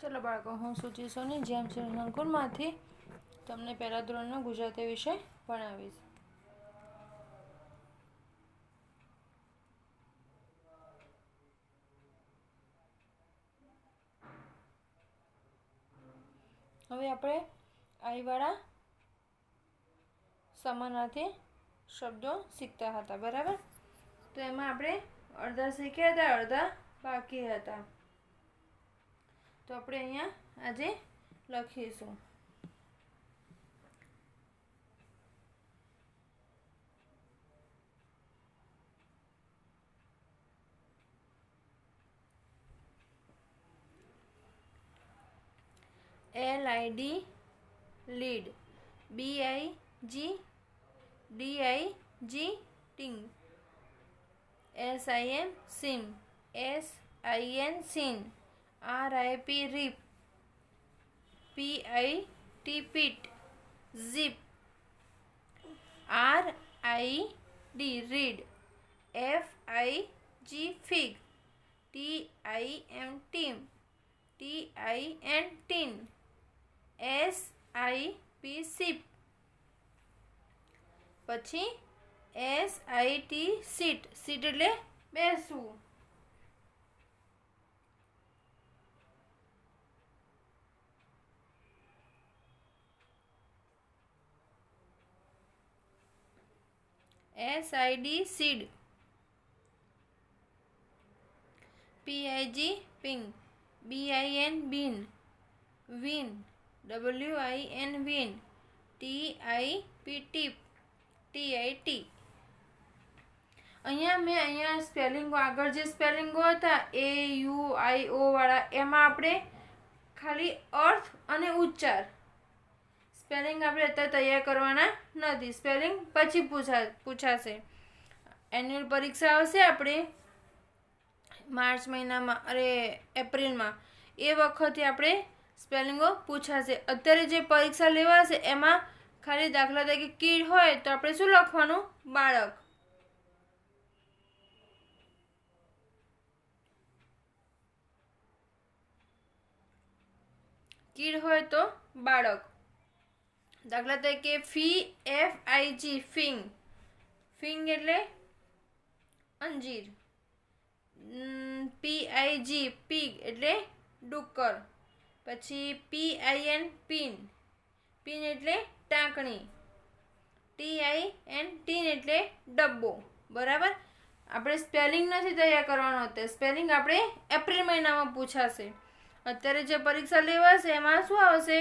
ચલો બાળકો, હું સુચિ સોની જેમ નલકુંડમાંથી તમને પહેલા ધોરણનો ગુજરાતી વિષય ભણાવીશ. હવે આપણે આઈવાળા સમાનાર્થી શબ્દો શીખતા હતા, બરાબર? તો એમાં આપણે અડધા શીખ્યા હતા, અડધા બાકી હતા. તો આપણે અહીંયા આજે લખીશું. LID lead, BIG DIG ટીંગ, SIM sim, SIN scene, RIP રીપ, PIT pit, zip, RID read, FIG fig, TIM team, TIN tin, SIP સીપ, પછી SIT સીટ, સીટ એટલે બેસવું. SID સીડ, PIG પિંગ, BIN બીન, win, WIN win, TIP tip, TIT. અહીંયા સ્પેલિંગો, આગળ જે સ્પેલિંગો હતા AUIO વાળા, એમાં આપણે ખાલી અર્થ અને ઉચ્ચાર, સ્પેલિંગ આપણે અત્યારે તૈયાર કરવાના નથી. સ્પેલિંગ પછી પૂછાશે. એન્યુઅલ પરીક્ષા આવશે આપણે માર્ચ મહિનામાં, એપ્રિલમાં, એ વખતે આપણે સ્પેલિંગો પૂછાશે. અત્યારે જે પરીક્ષા લેવાશે એમાં ખાલી દાખલા તરીકે કીડ હોય તો આપણે શું લખવાનું? બાળક. કીડ હોય તો બાળક. દાખલા તરીકે FIG ફિંગ, ફિંગ એટલે અંજીર. PIG પીગ એટલે ડુક્કર. પછી PIN પીન, પીન એટલે ટાંકણી. TIN ટીન એટલે ડબ્બો. બરાબર? આપણે સ્પેલિંગ નથી તૈયાર કરવાનો હતો. સ્પેલિંગ આપણે એપ્રિલ મહિનામાં પૂછાશે. અત્યારે જે પરીક્ષા લેવાશે એમાં શું આવશે?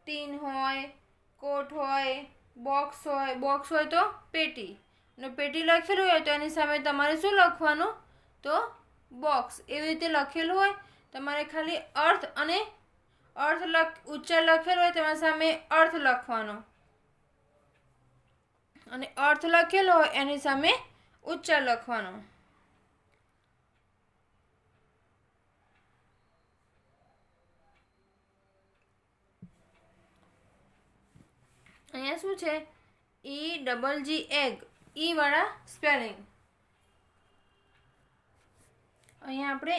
ટીન હોય, કોટ હોય, બોક્સ હોય. બોક્સ હોય તો પેટી, અને પેટી લખેલું હોય તો એની સામે તમારે શું લખવાનું? તો બોક્સ. એવી રીતે લખેલું હોય, તમારે ખાલી અર્થ અને ઉચ્ચાર લખેલો હોય તમારી સામે અર્થ લખવાનો, અને અર્થ લખેલો હોય એની સામે ઉચ્ચાર લખવાનો. અહીંયા શું છે? EGG એગ, ઈ વાળા સ્પેલિંગ. અહીંયા આપણે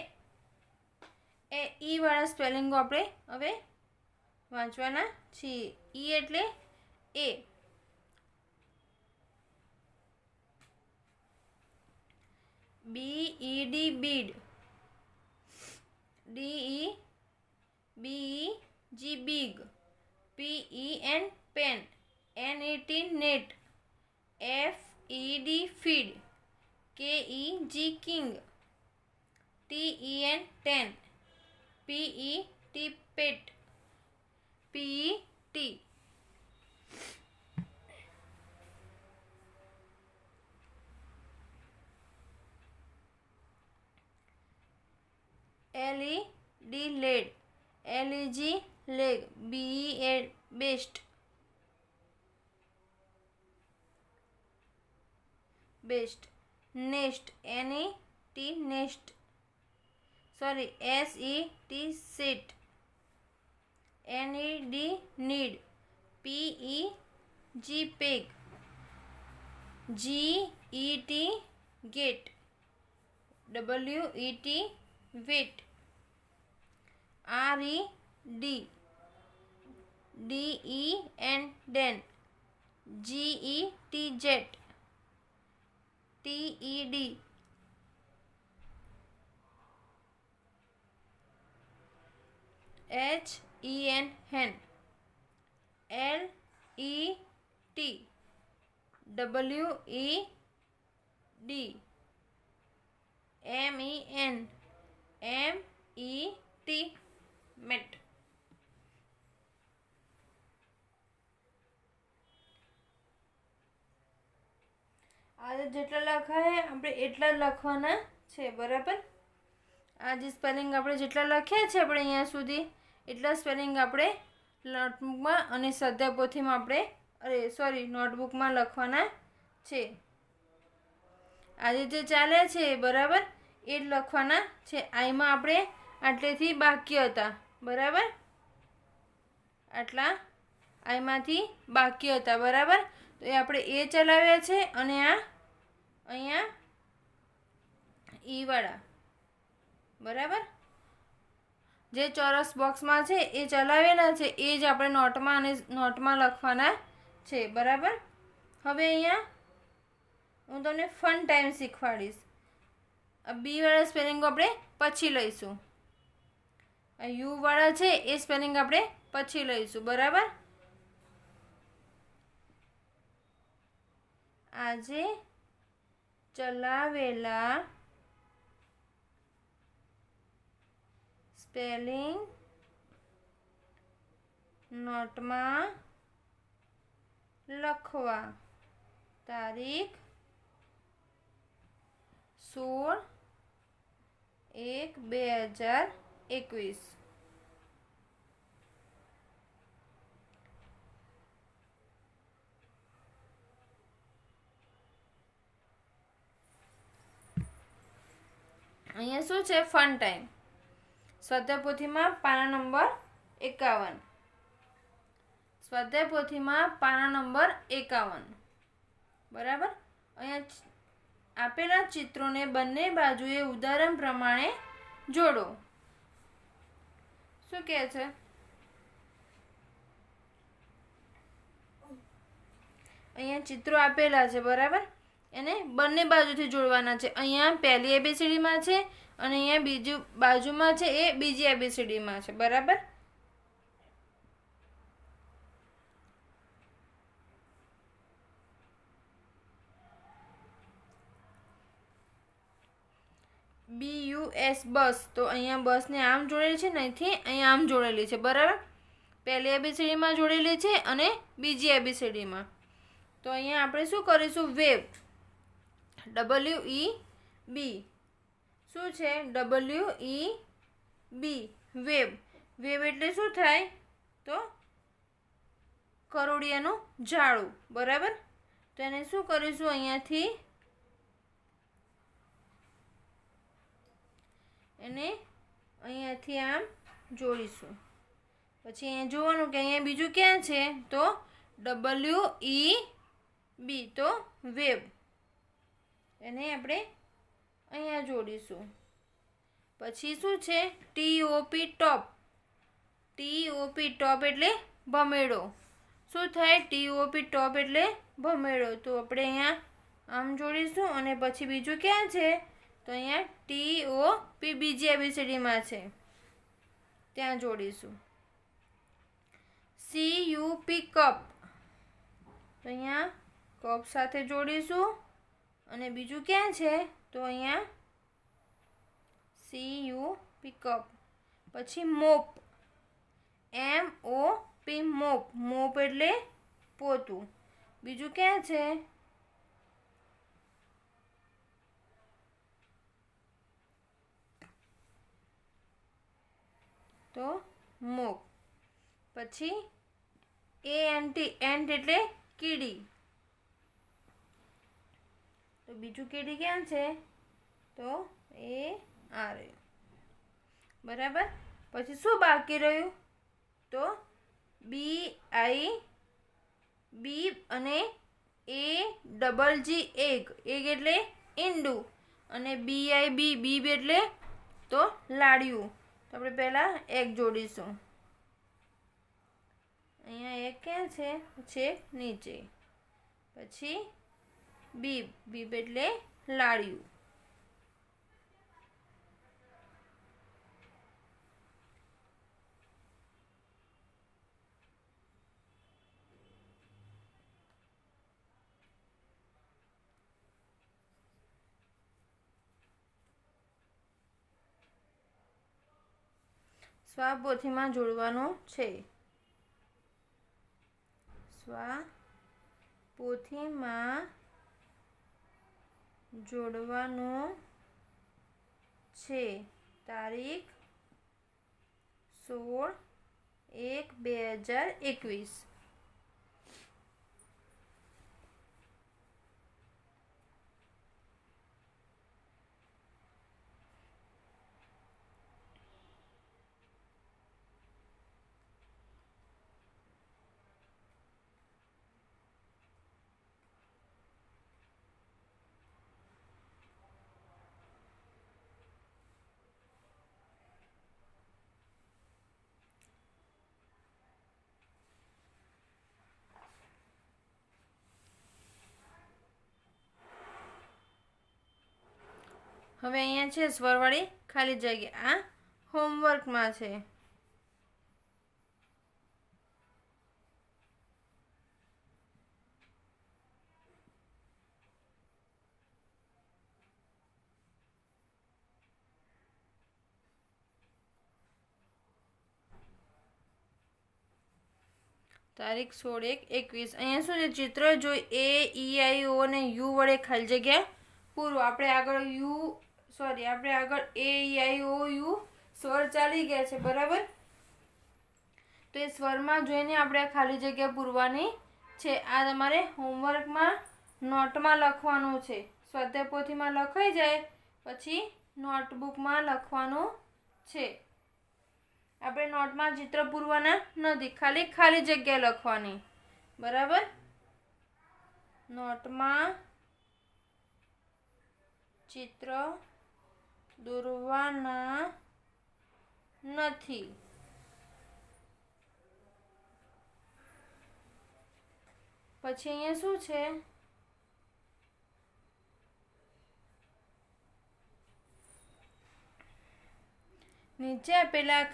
ઈ વાળા સ્પેલિંગો આપણે હવે વાંચવાના છીએ. ઈ એટલે એ. BED bead, DEBEG big, PEN pen, NET net, FED feed, KEG king, TEN ten, PET pet, PET. LED led, LEG leg, BE best, best. Nest, NET nest, SET set, NED need, PEG peg, GET get, WET wet. RED, DEN den, GET jet, TED, HEN hen, LET, WED, MEN, MET met. આજે જેટલા લખાય આપણે એટલા જ લખવાના છે, બરાબર. આ જે સ્પેલિંગ આપણે જેટલા લખ્યા છે આપણે અહીંયા સુધી એટલા સ્પેલિંગ આપણે નોટબુકમાં અને સ્વાધ્યાયપોથીમાં આપણે નોટબુકમાં લખવાના છે. આજે જે ચાલે છે બરાબર એ જ લખવાના છે. આઈમાં આપણે આટલેથી બાકી હતા, બરાબર. આટલા આઈમાંથી બાકી હતા, બરાબર. તો એ આપણે એ ચલાવ્યા છે અને આ અહીંયા ઈવાળા, બરાબર. જે ચોરસ બોક્સમાં છે એ ચલાવેલા છે એ જ આપણે નોટમાં લખવાના છે, બરાબર. હવે અહીંયા હું તમને ફન ટાઈમ શીખવાડીશ. આ બી વાળા સ્પેલિંગ આપણે પછી લઈશું. આ યુ વાળા છે એ સ્પેલિંગ આપણે પછી લઈશું, બરાબર. આજે ચલાવેલા સ્પેલિંગ નોટમાં લખવા. તારીખ 16/1/2021. અહીંયા શું છે? Fun time. સ્વાધ્યાયપોથીમાં પાના નંબર 51. સ્વાધ્યાયપોથીમાં પાના નંબર 51, બરાબર. અહીંયા આપેલા ચિત્રોને બંને બાજુએ ઉદાહરણ પ્રમાણે જોડો. શું કહે છે? અહીંયા ચિત્રો આપેલા છે, બરાબર. એને બંને બાજુથી જોડવાના છે. અહીંયા પહેલી એબીસીડીમાં છે અને અહીંયા બીજું બાજુમાં છે એ બીજી એબીસીડીમાં છે, બરાબર. BUS બસ. તો અહીંયા બસને આમ જોડેલી છે ને અહીંથી અહીંયા આમ જોડેલી છે, બરાબર. પહેલી એબીસીડીમાં જોડેલી છે અને બીજી એબીસીડીમાં. તો અહીંયા આપણે શું કરીશું? વેવ. WEB. શું છે? WEB, wave. વેવ એટલે શું થાય? તો કરોડિયાનું જાળું, બરાબર. તો એને શું કરીશું? અહીંયાથી આમ જોડીશું. પછી અહીંયા જોવાનું કે અહીંયા બીજું ક્યાં છે? તો WEB, તો વેવ. એને આપણે અહીંયા જોડીશું. પછી શું છે? TOP, ટોપ. TOP, ટોપ એટલે ભમેડો. શું થાય? TOP, ટોપ એટલે ભમેડો. તો આપણે અહીંયા આમ જોડીશું અને પછી બીજું ક્યાં છે? તો અહીંયા TOP બીજી એબીસીડીમાં છે, ત્યાં જોડીશું. CUP, cup. તો અહીંયા કપ સાથે જોડીશું અને બીજું ક્યાં છે? તો અહીંયા CUP, કપ. પછી મોપ. MOP, mop. મોપ એટલે પોતું. બીજું ક્યાં છે? તો મોપ. પછી ANT, એન્ટ એટલે કીડી. તો બીજું કીડી ક્યાં છે? તો એ આ રહ્યું, બરાબર. પછી શું બાકી રહ્યું? તો બી અને AGG, એગ. એગ એટલે ઈંડું. અને BIB, બીબ એટલે તો લાડ્યું. તો આપણે પહેલાં એક જોડીશું. અહીંયા એક ક્યાં છે? છેક નીચે. પછી બીબ, બીબ એટલે લાડ્યું. સ્વા પોથીમાં જોડવાનું છે. સ્વા પોથીમાં જોડવાનું છે. તારીખ 16/1/2021. હવે અહીંયા છે સ્વરવાળી ખાલી જગ્યા. આ હોમવર્કમાં છે. તારીખ 16/1/21. અહીંયા શું છે? ચિત્ર જોઈ એ ઈ આઈ ઓ અને યુ વડે ખાલી જગ્યા પૂરું. આપણે આગળ એ ઈ આઈ ઓ યુ સ્વર ચાલી ગયા છે, બરાબર? તો એ સ્વરમાં જોઈને આપણે આ ખાલી જગ્યા પૂરવાની છે. આ તમારે હોમવર્કમાં નોટમાં લખવાનું છે. સ્વાધ્યાય પોથીમાં લખાઈ જાય પછી નોટબુકમાં લખવાનું છે. આપણે નોટમાં ચિત્ર પૂરવાના નથી, ખાલી ખાલી જગ્યા લખવાની, બરાબર? નોટમાં ચિત્ર દોરવાના નથી. પછી અહીંયા શું છે? નીચે આપેલા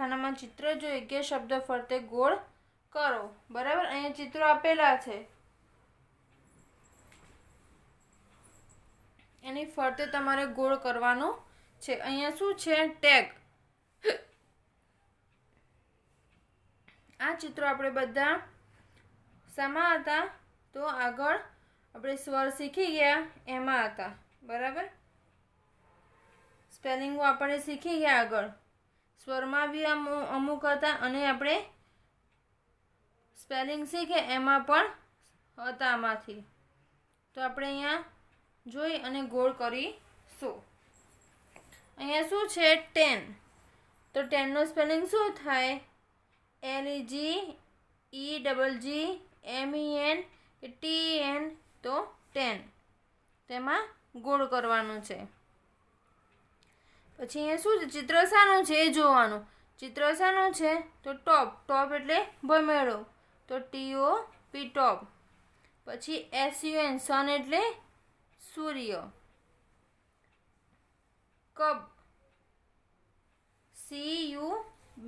ખાનામાં ચિત્ર જોઈ કે શબ્દ ફરતે ગોળ કરો, બરાબર? અહીંયા ચિત્રો આપેલા છે, એની ફરતે તમારે ગોળ કરવાનું છે. અહીંયા શું છે? ટેગ. આ ચિત્રો આપણે બધા શામાં હતા? તો આગળ આપણે સ્વર શીખી ગયા એમાં હતા, બરાબર? સ્પેલિંગો આપણે શીખી ગયા. આગળ સ્વરમાં બી અમુક હતા અને આપણે સ્પેલિંગ શીખે એમાં પણ હતા આમાંથી. તો આપણે અહીંયા જોઈ અને ગોળ કરીશું. અહીંયા શું છે? 10. તો 10 નો સ્પેલિંગ શું થાય? LEGEGGMEN TN. તો 10. તેમાં ગોળ કરવાનું છે. પછી અહીંયા શું છે? ચિત્ર શાનું છે એ જોવાનું. ચિત્ર શાનું છે? તો ટોપ. ટોપ એટલે ભમેડો, તો TOP ટોપ. પછી SUN સન એટલે સૂર્ય. કબ CUB.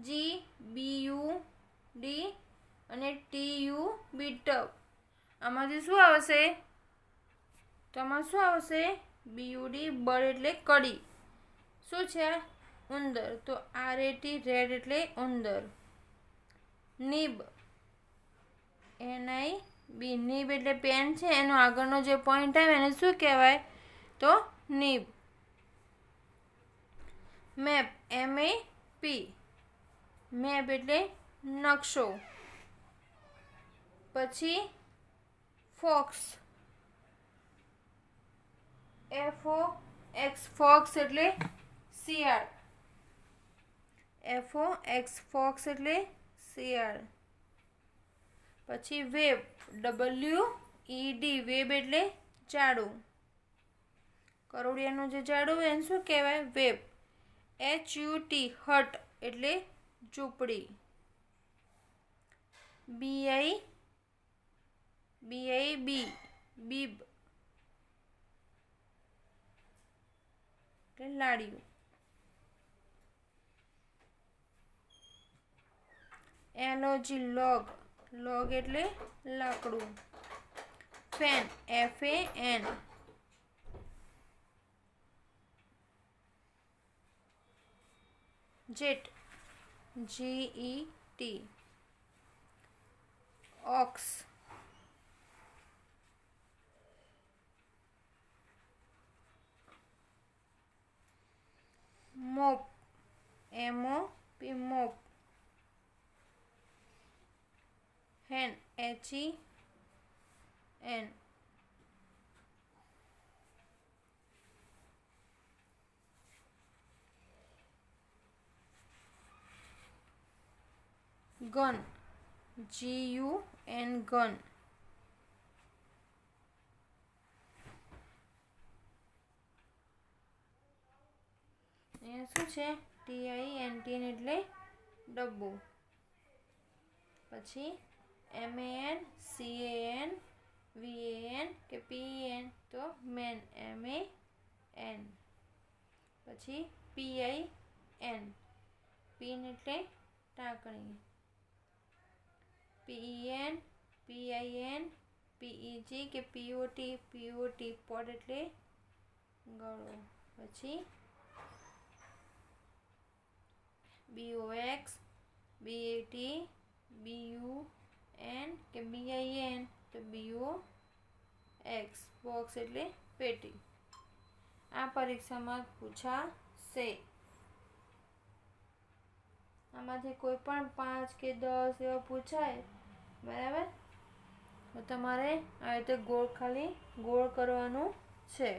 GUGBUD અને TUB ટબ. આમાંથી શું આવશે? તો આમાં શું આવશે? BUD બળ એટલે કડી. શું છે? ઉંદર. તો RAT રેડ એટલે ઉંદર. નિબ NIB નિબ એટલે પેન છે, એનો આગળનો જે પોઈન્ટ આવે એને શું કહેવાય? તો નિબ. મેપ MAP મેપ એટલે નકશો. પછી ફોક્સ FOX ફોક્સ એટલે શિયાળ. FOX ફોક્સ એટલે શિયાળ. પછી વેબ WED વેબ એટલે જાડું. કરોડિયાનું જે જાડું હોય એને શું કહેવાય? વેબ. HUT હટ એટલે ઝૂંપડી. BIB બીબ એટલે લાડિયું. લોગ એટલે લાકડું. Fan FAN. Jet GET. Ox mop MOP mop. હેન HEN. Gun GUN gun. અહીંયા શું છે? TIN એટલે ડબ્બું. પછી MAN CAN VAN કે PEN તો મેન MAN. પછી PIN પિન એટલે ટાંકણી. PEN PIN PEG કે POT પોટ એટલે ગળો. પછી BOX BAT BUN કે BIN તો BOX બોક્સ એટલે પેટી. આ પરીક્ષામાં પૂછાશે. આમાંથી કોઈ પણ 5 કે 10 એવા પૂછાય, બરાબર? તો તમારે આ રીતે ગોળ ખાલી ગોળ કરવાનું છે.